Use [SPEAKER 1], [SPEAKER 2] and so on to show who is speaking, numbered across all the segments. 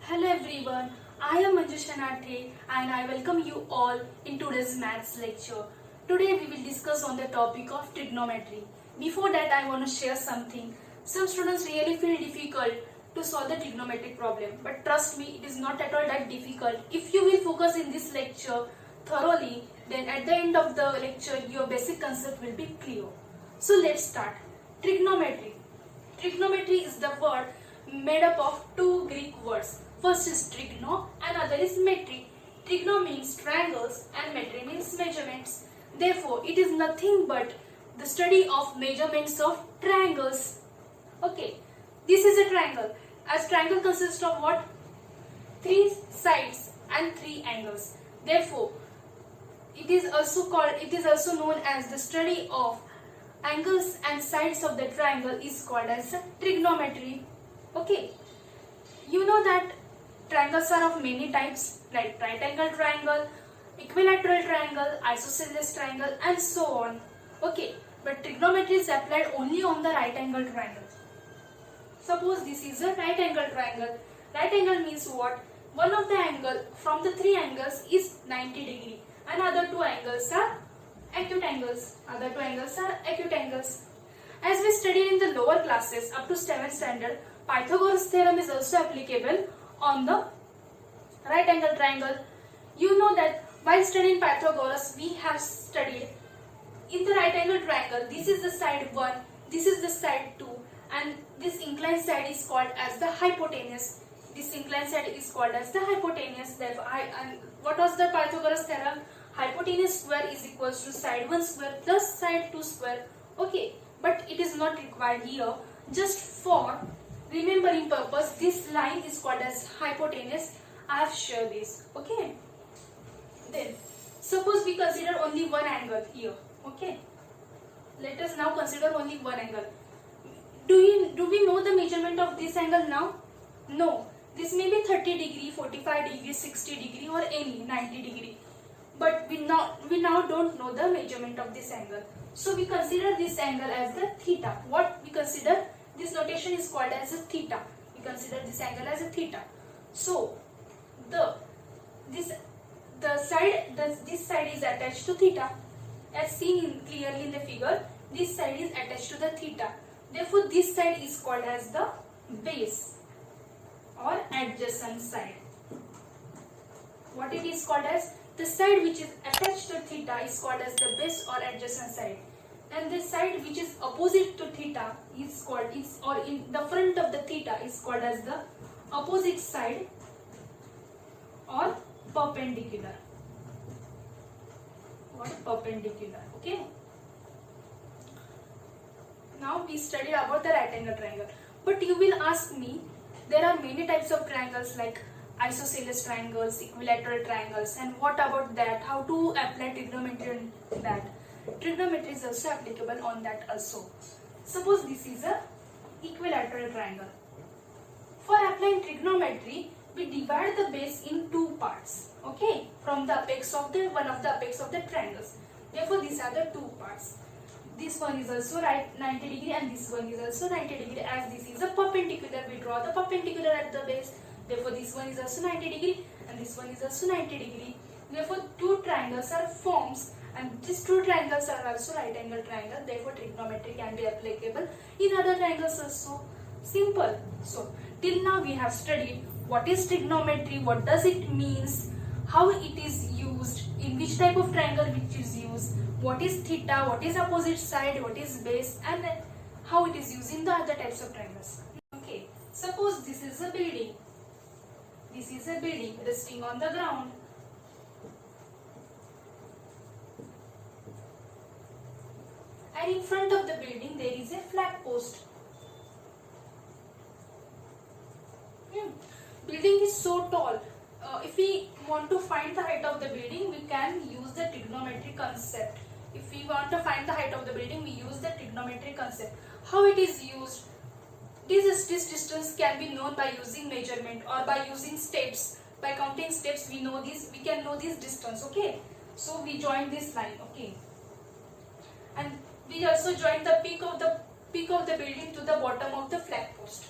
[SPEAKER 1] Hello everyone, I am Manjusha Nathe and I welcome you all in today's maths lecture. Today we will discuss on the topic of trigonometry. Before that I want to share something. Some students really feel difficult to solve the trigonometric problem, but trust me, it is not at all that difficult. If you will focus in this lecture thoroughly, then at the end of the lecture your basic concept will be clear. So let's start. Trigonometry. Trigonometry is the word made up of two Greek words. First is trigno and other is metry. Trigno means triangles and metry means measurements. Therefore, it is nothing but the study of measurements of triangles. Okay, this is a triangle. As triangle consists of what? Three sides and three angles. Therefore, it is also known as the study of angles and sides of the triangle is called as trigonometry. Okay, you know that triangles are of many types like right angle triangle, equilateral triangle, isosceles triangle and so on. Okay, but trigonometry is applied only on the right angle triangle. Suppose this is a right angle triangle. Right angle means what? One of the angle from the three angles is 90 degree and other two angles are acute angles. As we studied in the lower classes up to 7th standard, Pythagoras theorem is also applicable on the right angle triangle. You know that while studying Pythagoras, we have studied in the right angle triangle, this is the side 1, this is the side 2 and this inclined side is called as the hypotenuse. Therefore, what was the Pythagoras theorem? Hypotenuse square is equals to side 1 square plus side 2 square. Okay, but it is not required here. Just for remembering purpose, this line is called as hypotenuse. I have shared this. Okay. Then, suppose we consider only one angle here. Okay. Let us now consider only one angle. Do we know the measurement of this angle now? No. This may be 30 degree, 45 degree, 60 degree or any 90 degree. But we now don't know the measurement of this angle. So we consider this angle as the theta. What we consider? This notation is called as a theta. We consider this angle as a theta. So this side is attached to theta. As seen clearly in the figure, this side is attached to the theta. Therefore, this side is called as the base or adjacent side. What it is called as? The side which is attached to theta is called as the base or adjacent side. And the side which is opposite to theta is called, or in the front of the theta is called as the opposite side or perpendicular. Okay. Now we studied about the right angle triangle. But you will ask me, there are many types of triangles like isosceles triangles, equilateral triangles, and what about that? How to apply trigonometry on that? Trigonometry is also applicable on that also. Suppose this is a equilateral triangle. For applying trigonometry, we divide the base in two parts. Okay, from the apex of the one of the apex of the triangles. Therefore, these are the two parts. This one is also 90 degree and this one is also 90 degree. As this is a perpendicular, we draw the perpendicular at the base. Therefore, this one is also 90 degree and this one is also 90 degree. Therefore, two triangles are forms and these two triangles are also right angle triangle. Therefore, trigonometry can be applicable in other triangles also. Simple. So, till now we have studied what is trigonometry, what does it means, how it is used, in which type of triangle which is used, what is theta, what is opposite side, what is base, and then how it is used in the other types of triangles. Okay, suppose this is a building. This is a building resting on the ground. And in front of the building there is a flag post. Building is so tall. If we want to find the height of the building, we can use the trigonometry concept. If we want to find the height of the building, we use the trigonometry concept. How it is used? This distance can be known by using measurement or by using steps. By counting steps, we can know this distance. Okay. So we join this line. Okay. And we also join the peak of the building to the bottom of the flag post.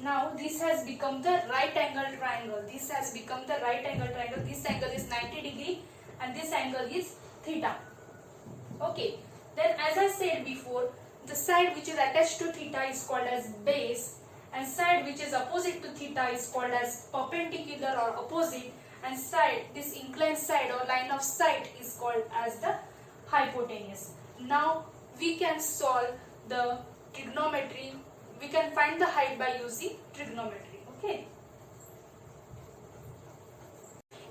[SPEAKER 1] Now this has become the right angle triangle. This has become the right angle triangle. This angle is 90 degree and this angle is theta. Okay. Then as I said before, the side which is attached to theta is called as base, and side which is opposite to theta is called as perpendicular or opposite, and side, this inclined side or line of sight, is called as the hypotenuse. Now we can solve the trigonometry. We can find the height by using trigonometry. Okay.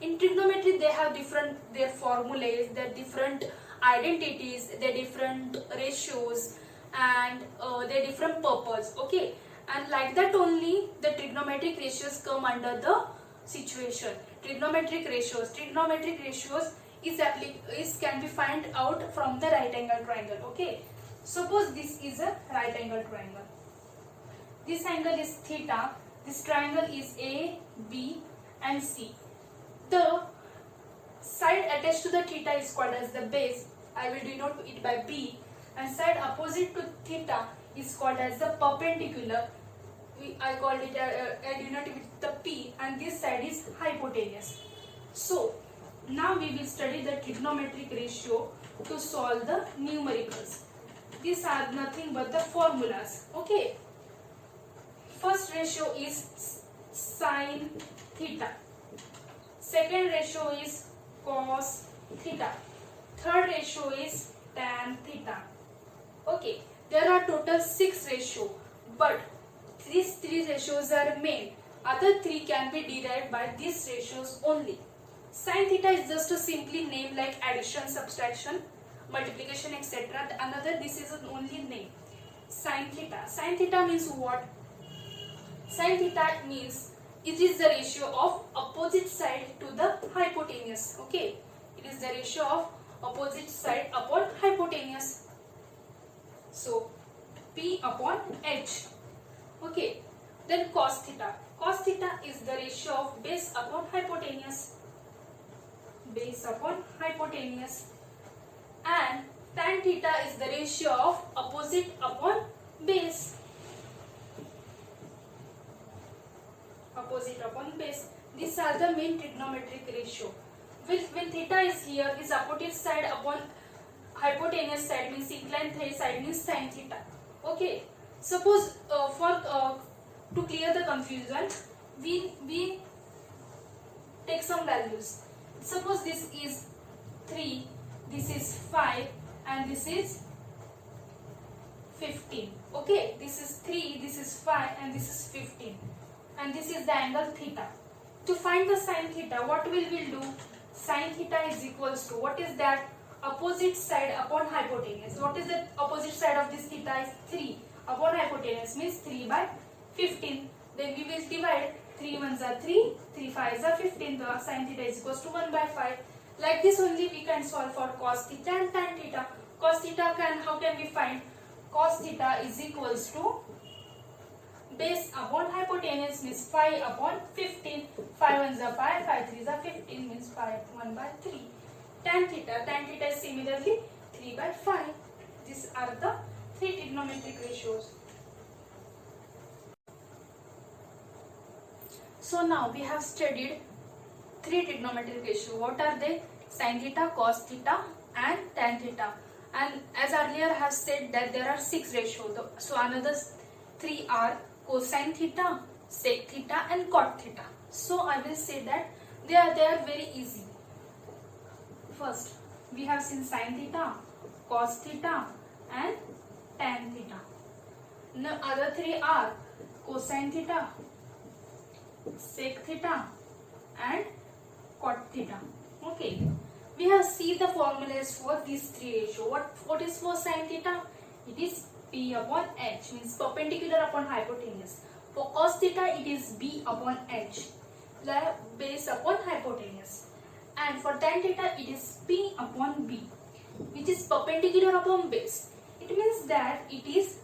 [SPEAKER 1] In trigonometry, they have their formulas, their different identities, their different ratios, and their different purpose. Okay, and like that only the trigonometric ratios come under the situation. Trigonometric ratios is can be found out from the right angle triangle. Okay, suppose this is a right angle triangle. This angle is theta. This triangle is A, B, and C. The side attached to the theta is called as the base. I will denote it by B. And side opposite to theta is called as the perpendicular. I called it I denote it with the P. And this side is hypotenuse. So now we will study the trigonometric ratio to solve the numericals. These are nothing but the formulas. Okay. First ratio is sin theta. Second ratio is cos theta. Third ratio is tan theta. Okay, there are total 6 ratios, but these 3 ratios are main. Other 3 can be derived by these ratios only. Sin theta is just a simply name like addition, subtraction, multiplication, etc. Another, this is an only name. Sin theta. Sin theta means what? Sin theta means it is the ratio of opposite side to the hypotenuse. Okay, it is the ratio of opposite side upon hypotenuse. So P upon H. Okay, then cos theta. Cos theta is the ratio of base upon hypotenuse. Base upon hypotenuse. And tan theta is the ratio of opposite upon base. Opposite upon base. These are the main trigonometric ratio. When theta is here, is opposite side upon hypotenuse side means inclined side means sin theta. Okay. Suppose to clear the confusion, we take some values. Suppose this is 3, this is 5, and this is 15. Okay, this is 3, this is 5, and this is 15. And this is the angle theta. To find the sin theta, what will we do? Sin theta is equals to, what is that? Opposite side upon hypotenuse. What is the opposite side of this theta? Is 3 upon hypotenuse means 3 by 15. Then we will divide 3 ones are 3, 3 5s are 15. The sin theta is equals to 1 by 5. Like this only we can solve for cos theta and tan theta. Cos theta how can we find? Cos theta is equals to base upon hypotenuse means 5 upon 15. 5 ones are 5, 5 3s are 15 means 1 by 3. Tan theta is similarly 3 by 5. These are the 3 trigonometric ratios. So now we have studied 3 trigonometric ratios. What are they? Sin theta, cos theta and tan theta. And as earlier I have said that there are 6 ratios. So another 3 are cosine theta, sec theta and cot theta. So I will say that they are very easy. First we have seen sin theta, cos theta and tan theta. Now other 3 are cosine theta, sec theta and cot theta. Okay, we have seen the formulas for these 3 ratios. What is for sin theta? It is P upon H means perpendicular upon hypotenuse. For cos theta it is B upon H, the base upon hypotenuse. And for tan theta it is P upon B, which is perpendicular upon base. It means that it is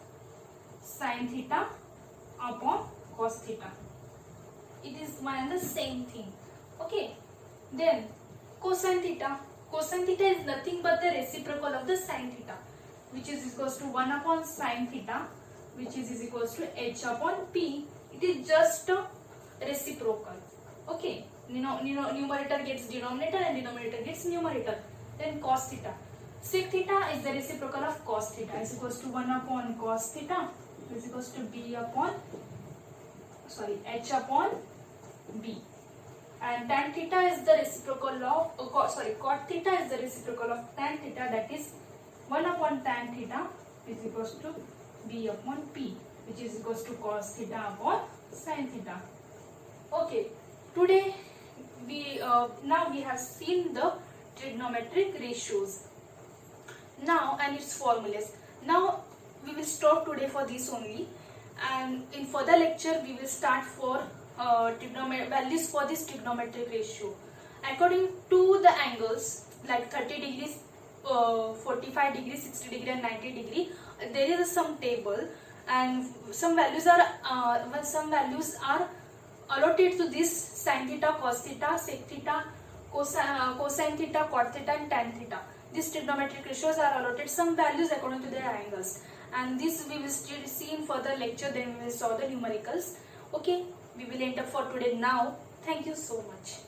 [SPEAKER 1] sin theta upon cos theta. It is one and the same thing. Okay. Then cosine theta. Cosine theta is nothing but the reciprocal of the sin theta, which is equals to 1 upon sin theta, which is equals to H upon P It is just a reciprocal. Okay, numerator gets denominator and denominator gets numerator. Then cos theta. Sec theta is the reciprocal of cos theta, is equals to 1 upon cos theta is equals to h upon b. And tan theta is the reciprocal of cot theta is the reciprocal of tan theta, that is 1 upon tan theta is equals to b upon p, which is equals to cos theta upon sin theta. Okay, today now we have seen the trigonometric ratios now and its formulas. Now we will stop today for this only, and in further lecture we will start for values for this trigonometric ratio according to the angles like 30 degrees, 45 degrees, 60 degree and 90 degree. There is some table, and some values are allotted to this sin theta, cos theta, sec theta, cosine theta, cot theta and tan theta. These trigonometric ratios are allotted some values according to their angles, and this we will still see in further lecture. Then we will solve the numericals. Okay, we will end up for today now. Thank you so much.